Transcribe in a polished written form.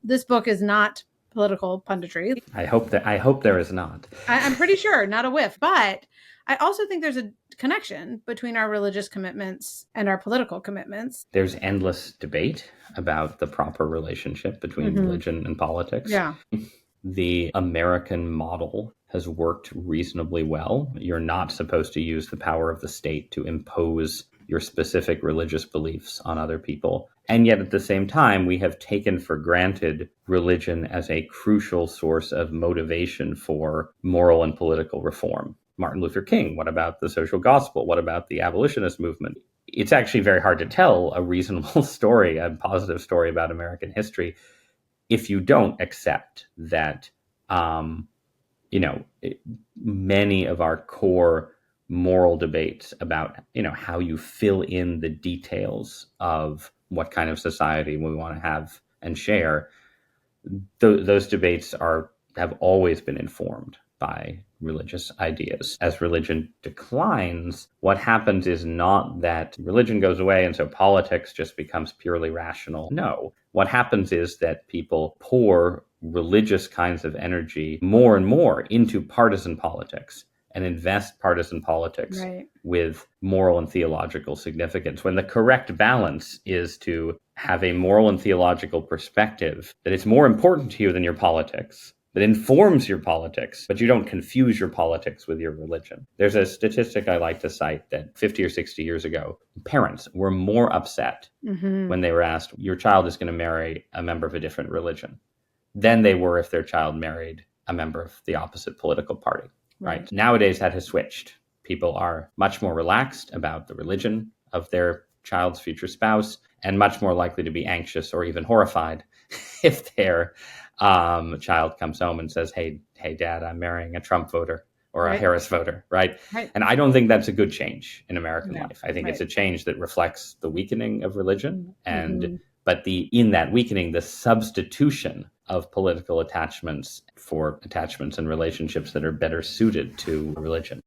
this book is not political punditry. I hope there is not. I'm pretty sure, not a whiff. But I also think there's a connection between our religious commitments and our political commitments. There's endless debate about the proper relationship between religion and politics. Yeah. The American model has worked reasonably well. You're not supposed to use the power of the state to impose your specific religious beliefs on other people. And yet at the same time, we have taken for granted religion as a crucial source of motivation for moral and political reform. Martin Luther King, what about the social gospel? What about the abolitionist movement? It's actually very hard to tell a reasonable story, a positive story about American history, if you don't accept that, many of our core moral debates about, how you fill in the details of what kind of society we want to have and share, those debates have always been informed by religious ideas. As religion declines, what happens is not that religion goes away and so politics just becomes purely rational. No. What happens is that people pour religious kinds of energy more and more into partisan politics and invest partisan politics with moral and theological significance, when the correct balance is to have a moral and theological perspective that it's more important to you than your politics, that informs your politics, but you don't confuse your politics with your religion. There's a statistic I like to cite that 50 or 60 years ago, parents were more upset when they were asked, your child is going to marry a member of a different religion, than they were if their child married a member of the opposite political party. Right. Nowadays, that has switched. People are much more relaxed about the religion of their child's future spouse and much more likely to be anxious or even horrified if their child comes home and says, hey, Dad, I'm marrying a Trump voter or a Harris voter. Right. And I don't think that's a good change in American life. I think it's a change that reflects the weakening of religion. But in that weakening, the substitution of political attachments for attachments and relationships that are better suited to religion.